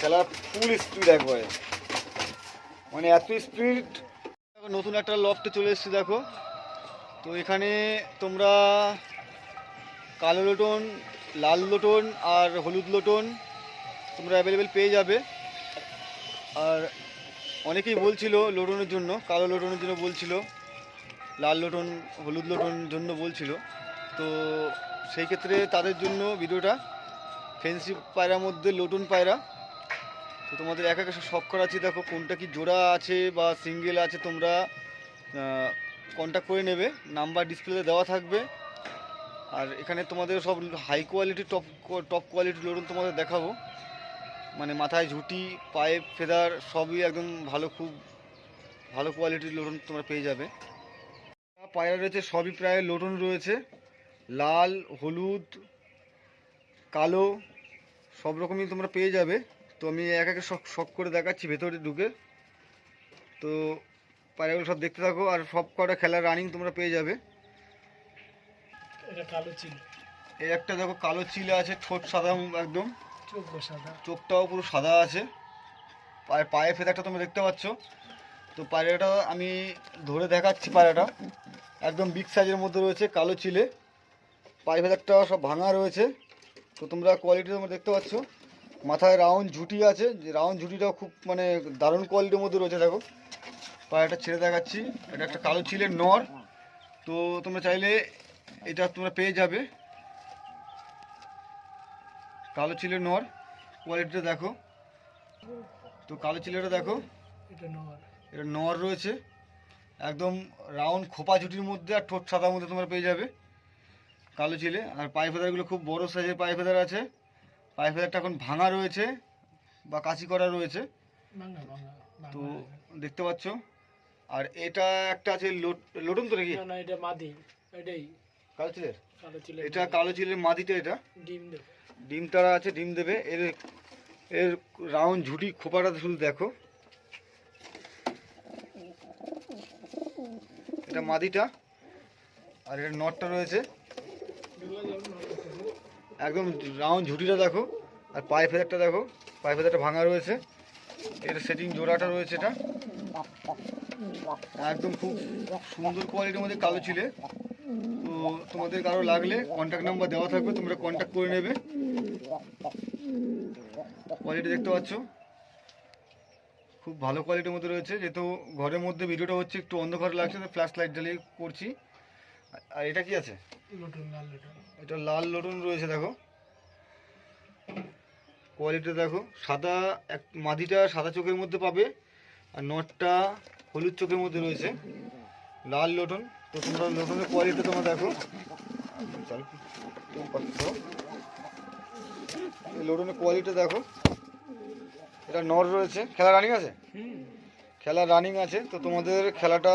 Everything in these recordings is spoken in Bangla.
খেলার ফুল স্পিড একবারে, মানে এত স্পিড। নতুন একটা লফটে চলে এসেছি দেখো। তো এখানে তোমরা কালো লোটন, লাল লোটন আর হলুদ লোটন তোমরা অ্যাভেলেবেল পেয়ে যাবে। আর অনেকেই বলছিল লোটনের জন্য, কালো লোটনের জন্য বলছিল, লাল লোটন হলুদ লোটনের জন্য বলছিল। তো সেই ক্ষেত্রে তাদের জন্য ভিডিওটা, ফেন্সি পায়রার মধ্যে লোটন পায়রা। তো তোমাদের এক একটা শখ করাচ্ছি, দেখো কোনটা কি জোড়া আছে বা সিঙ্গেল আছে, তোমরা কন্ট্যাক্ট করে নেবে, নাম্বার ডিসপ্লেতে দেওয়া থাকবে। আর এখানে তোমাদের সব হাই কোয়ালিটি টপ কোয়ালিটির লোটন তোমাদের দেখাবো, মানে মাথায় ঝুঁটি, পায়ে ফেদার সবই একদম ভালো, খুব ভালো কোয়ালিটির লোটন তোমরা পেয়ে যাবে। পায়রা রয়েছে সবই প্রায় লোটন রয়েছে, লাল, হলুদ, কালো সব রকমই তোমরা পেয়ে যাবে। তো আমি এক একে শখ করে দেখাচ্ছি ভেতরে ঢুকে। তো পায়রাগুলো সব দেখতে থাকো, আর সব কটা খেলার রানিং তোমরা পেয়ে যাবে। এটা কালো চিল, এই একটা দেখো কালো চিলে আছে, ঠোঁট সাদা একদম, চোখও সাদা, চোখটাও পুরো সাদা আছে, পায়ে ফেদারটা তোমরা দেখতে পাচ্ছ। তো পায়রাটা আমি ধরে দেখাচ্ছি, পায়রাটা একদম বিগ সাইজের মধ্যে রয়েছে, কালো চিলে, পায়ে ফেদারটা সব ভাঙা রয়েছে। তো তোমরা কোয়ালিটি তোমরা দেখতে পাচ্ছ, মাথায় রাউন্ড ঝুঁটি আছে, যে রাউন্ড ঝুঁটিটাও খুব মানে দারুণ কোয়ালিটির মধ্যে রয়েছে। দেখো পায়রাটা ছেড়ে দেখাচ্ছি, এটা একটা কালো চিলের নর। তো তোমরা চাইলে এটা তোমরা পেয়ে যাবে, কালো চিলের নর, কোয়ালিটিটা দেখো। তো কালো চিলেটা দেখো, এটা নর, এটা নর রয়েছে, একদম রাউন্ড খোপা ঝুটির মধ্যে আর ঠোঁট সাদার মধ্যে তোমরা পেয়ে যাবে কালো চিলে। আর পায়ে ফেদারগুলো খুব বড় সাইজের পায়ে ফেদার আছে, পায়ে ফেদারটা এখন ভাঙা রয়েছে বা কাঁচি করা রয়েছে, ভাঙা ভাঙা তো দেখতে পাচ্ছ। আর এটা একটা আছে লোটন, তো নাকি না না, এটা মাদি, এটাই কালো চিলের, কালো চিল, এটা কালো চিলের মাদিটা, এটা ডিম দেবে, ডিম তারা আছে, ডিম দেবে। এর এর রাউন্ড ঝুঁটি খোপাটা শুধু দেখো, এটা মাদিটা। আর এটা নটটা রয়েছে, একদম রাউন্ড ঝুঁটিটা দেখো। আর পায়ে ফেদারটা দেখো, পায়ে ফেদারটা ভাঙা রয়েছে, এর সেটিং জোড়াটা রয়েছে, এটা একদম খুব সুন্দর কোয়ালিটির মধ্যে কালো চিলে। তো তোমাদের কারো লাগলে কন্ট্যাক্ট নাম্বার দেওয়া থাকবে, তোমরা কন্ট্যাক্ট করে নেবে। কোয়ালিটি দেখতে পাচ্ছ, খুব ভালো কোয়ালিটির মধ্যে রয়েছে। যেহেতু ঘরের মধ্যে ভিডিওটা হচ্ছে, একটু অন্ধকার লাগছে, তো ফ্ল্যাশ লাইট জ্বালিয়ে করছি। আর এটা কি আছে, লোটন, লাল লোটন, এটা লাল লোটন রয়েছে, দেখো কোয়ালিটিটা দেখো। সাদা এক মাদিটা সাদা চোখের মধ্যে পাবে, আর নটটা হলুদ চোখের মধ্যে রয়েছে, লাল লোটন। তো তোমরা লোটনের কোয়ালিটি তোমরা দেখো, এই লোটনের কোয়ালিটি দেখো। এটা নর রয়েছে, খেলা রানিং আছে, খেলা রানিং আছে। তো তোমাদের খেলাটা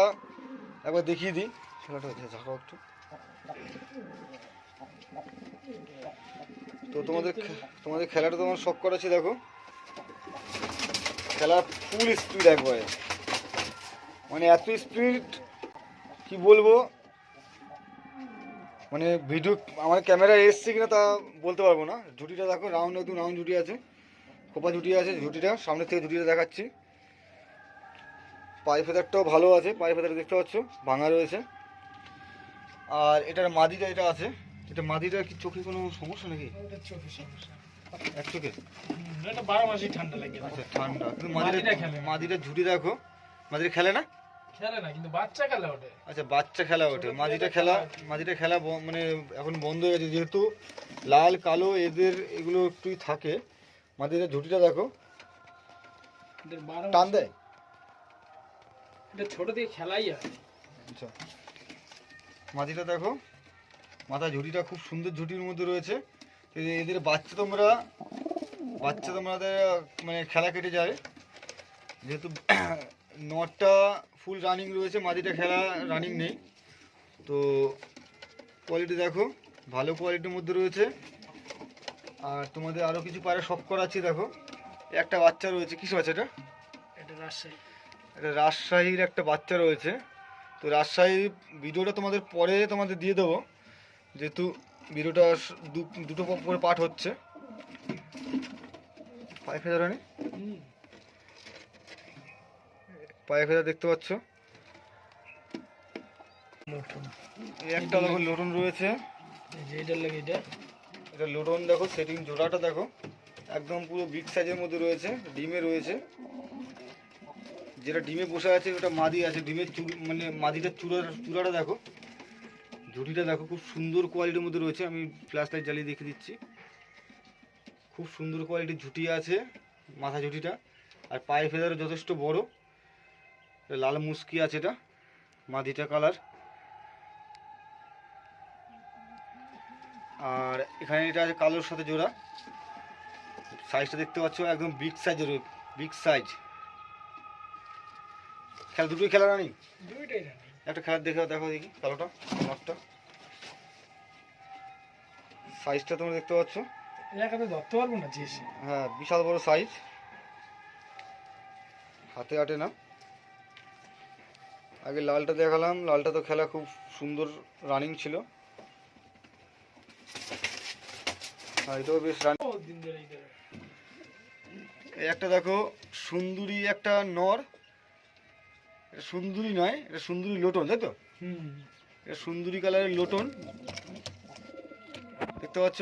একবার দেখিয়ে দিই, খেলাটা হচ্ছে ঝাঁকাও একটু। তো তোমাদের খেলাটা তোমার শখ করাচ্ছি, দেখো খেলার ফুল স্পিড একবারে, মানে এত স্পিড কি বলবো, মানে ভিডিও আমার ক্যামেরায় এসছে কিনা তা বলতে পারবো না। ঝুঁটিটা দেখো, রাউন্ড একদম রাউন্ড ঝুঁটি আছে, খোপা ঝুঁটি আছে, ঝুঁটিটা সামনের থেকে ঝুঁটিটা দেখাচ্ছি। পায়ে ফেদারটাও ভালো আছে, পায়ে ফেদার দেখতে পাচ্ছ ভাঙা রয়েছে। আর এটার মাদিটা এটা আছে, এটা মাদিটার কি চোখে কোনো সমস্যা নাকি? এটা চোখের সমস্যা, এক চোখে, এটা 12 মাসই ঠান্ডা লাগে। আচ্ছা ঠান্ডা। কিন্তু মাদিটা খেলে, মাদিটার ঝুঁটি দেখো, মাদিটা খেলে না, খেলে না কিন্তু বাচ্চা খেলে ওঠে। আচ্ছা বাচ্চা খেলা ওঠে, মাদিটা খেলা মানে এখন বন্ধ হয়ে গেছে, যেহেতু লাল কালো এদের এগুলো একটুই থাকে। মাদিটা ঝুঁটিটা দেখো, এদের 12 টান দেয়, এটা ছোট দিয়ে খেলাই হয়। আচ্ছা মাদিটা দেখো, মাথা ঝুঁটিটা খুব সুন্দর ঝুঁটির মধ্যে রয়েছে। এদের বাচ্চা তোমাদের মানে খেলা কেটে যায়, যেহেতু নটটা ফুল রানিং রয়েছে, মাদিটা খেলা রানিং নেই। তো কোয়ালিটি দেখো, ভালো কোয়ালিটির মধ্যে রয়েছে। আর তোমাদের আরও কিছু পায়রা শখ করাচ্ছি, দেখো একটা বাচ্চা রয়েছে, কিসব আছে এটা? এটা রাজশাহী, এটা রাজশাহীর একটা বাচ্চা রয়েছে। তো রাজশাহীর ভিডিওটা তোমাদের পরে তোমাদের দিয়ে দেবো, যেহেতু ভিডিওটা দুটো করে পার্ট হচ্ছে। পায়ে ফেদার হয়নি, হুম, পায়ে ফেদার দেখতে পাচ্ছ। লোটন। এই একটা দেখো লোটন রয়েছে, এই যে এটার লাগে এটা। এটা লোটন দেখো, সেটিং জোড়াটা দেখো একদম পুরো বিগ সাইজের মধ্যে রয়েছে, ডিমে রয়েছে। যেটা ডিমে বসে আছে ওটা মাদি আছে, ডিমের মানে মাদিটার চূড়াটা দেখো, ঝুটিটা দেখো খুব সুন্দর কোয়ালিটির মধ্যে রয়েছে। আমি ফ্ল্যাশ লাইট জ্বালিয়ে দেখে দিচ্ছি, খুব সুন্দর কোয়ালিটির ঝুটি আছে মাথা ঝুটিটা। আর পায়ে ফেদারও যথেষ্ট বড়, এটা লাল মুস্কি আছে, এটা মাদিটা কালার। আর এখানে এটা আছে কালোর সাথে জোড়া। সাইজটা দেখতে পাচ্ছ একদম বিগ সাইজের, বিগ সাইজ। খেলা দুটোই খেলা রানি, দুইটাই রানি। একটা খেলা দেখে দেখো দেখি কালোটা নটটা, সাইজটা তোমরা দেখতে পাচ্ছ। এক হাতে ধরতে পারবো না যে এসে। হ্যাঁ বিশাল বড় সাইজ, হাতে আটে না। আগে লালটা দেখালাম, লালটা তো খেলা খুব সুন্দর রানিং ছিল। হ্যাঁ এটাও বেশ রানিং। ও দিন ধরে এইটা। এই একটা দেখো সুন্দরী একটা নর, এটা সুন্দরী নয়, এটা সুন্দরী লোটন, তাই তো? হুম, এটা সুন্দরী কালারের লোটন দেখতে পাচ্ছ,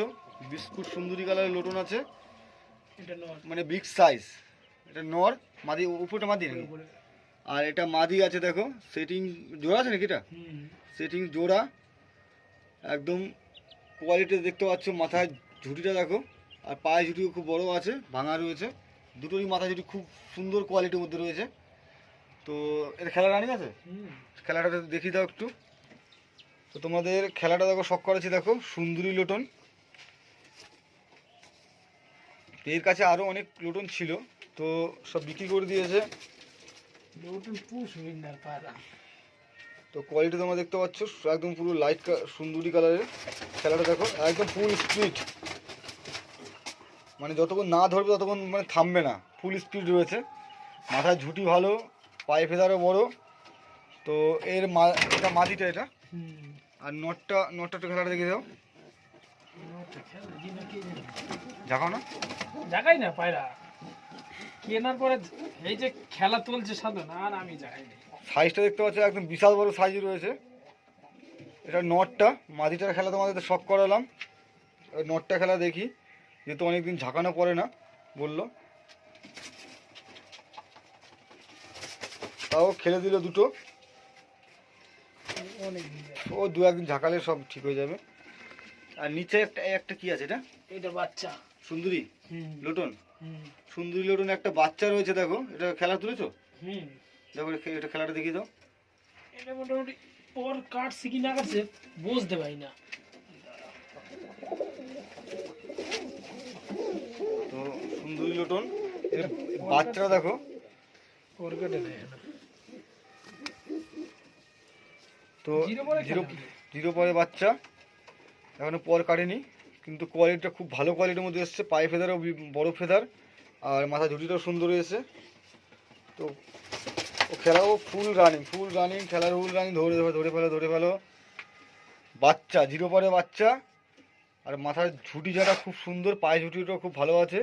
বিস্কুট সুন্দরী কালারের লোটন আছে, এটা নর। মানে বিগ সাইজ। এটা নর, মাদি উপরটা মাদি নাকি? উপরে। আর এটা মাদি আছে দেখো, সেটিং জোড়া আছে নাকি এটা? হুম, সেটিং জোড়া একদম কোয়ালিটি দেখতে পাচ্ছ। মাথায় ঝুঁটিটা দেখো, আর পায়ে ঝুঁটিও খুব বড় আছে, ভাঙা রয়েছে। দুটোরই মাথা ঝুঁটি খুব সুন্দর কোয়ালিটির মধ্যে রয়েছে। তো এর খেলা রানিং আছে, হুম। খেলাটা দেখিয়ে দাও একটু। তো তোমাদের খেলাটা দেখো শখ করেছি, দেখো সুন্দরী লোটন। এর কাছে আরও অনেক লোটন ছিল, তো সব বিক্রি করে দিয়েছে। লোটন পুশ উইন্নার পায়রা। তো কোয়ালিটি তোমরা দেখতে পাচ্ছ একদম পুরো লাইট সুন্দরী কালারের। খেলাটা দেখো একদম ফুল স্পিড, মানে যতক্ষণ না ধরবে ততক্ষণ মানে থামবে না, ফুল স্পিড রয়েছে। মাথায় ঝুঁটি ভালো, পায়ে ফেদারও বড়। তো এর এটা মাদিটা এটা। হুম। আর নটটা একটু খেলাটা দেখে দাও, নটটা খেলা কি না কি জানি। দেখাও না। জাগাই না পায়রা। কেনার পরে এই যে খেলা তুলছে সাধন, আর আমি জাগাই নাই। সাইজটা দেখতে পাচ্ছ একদম বিশাল বড় সাইজ রয়েছে। এটা নটটা, মাদিটার খেলা তোমাদের শখ করালাম। নটটা খেলা দেখি, যেহেতু অনেকদিন ঝাঁকানো পড়ে না বললো, তাও খেলে দিল দুটো। অনেক দিন যায়। ও দু একদিন ঝাঁকালে সব ঠিক হয়ে যাবে। আর নিচে একটা কি আছে এটা? এটা বাচ্চা। সুন্দরী হুম, লোটন, হুম, সুন্দরী লোটন একটা বাচ্চা রয়েছে দেখো। এটা খেলা তুলেছো? হুম। দেখো এটা খেলাটা দেখিয়ে দাও। এটা মোটামুটি ওর কাটছে কি না কাটছে বুঝতে পারি না। তো সুন্দরী লোটন, এর বাচ্চাটা দেখো। ওর কেটে দেয় না। তো জিরো পরে জিরো খেলা। জিরো পরে বাচ্চা, এখনো পর কাটেনি, কিন্তু কোয়ালিটিটা খুব ভালো কোয়ালিটির মধ্যে এসছে। পায়ে ফেদারও বড় ফেদার, আর মাথা ঝুঁটিটাও সুন্দর এসেছে। তো ও খেলাও ফুল রানিং, খেলার ফুল রানিং। ধরে ফেলো বাচ্চা, জিরো পরে বাচ্চা। আর মাথার ঝুঁটি যাটা খুব সুন্দর, পায়ে ঝুঁটিটাও খুব ভালো আছে।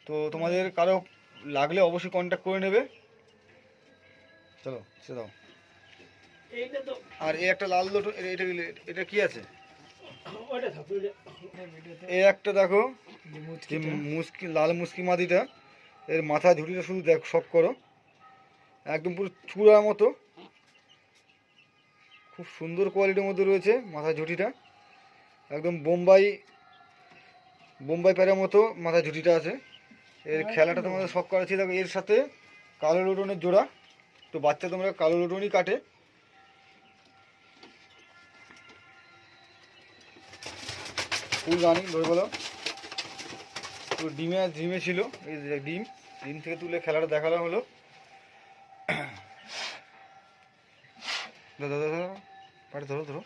তো তোমাদের কারো লাগলে অবশ্যই কন্ট্যাক্ট করে নেবে। চলো সে দাও। এইটা তো আর এই একটা লাল লোটো, এটা কি আছে? ওটা থাকবে এই একটা দেখো, যে যে মুচকিটা। মুস্কি লাল মুস্কি মাদিটা, এর মাথা ঝুঁটিটা শুধু দেখ, শখ করো, একদম পুরো চূড়ার মতো, খুব সুন্দর কোয়ালিটির মধ্যে রয়েছে মাথা ঝুঁটিটা। একদম বোম্বাই প্যারের মতো মাথা ঝুঁটিটা আছে। এর খেলাটা তোমাদের শখ করেছি দেখো। এর সাথে কালো লোটনের জোড়া, তো বাচ্চা তোমরা কালো লোটনই কাটে। ফুল রানিং ধরে বলো, তো ডিমে ছিল। এই যে ডিম থেকে তুলে খেলাটা দেখালাম হলো। ধরো ধরো ধরো, ধরো।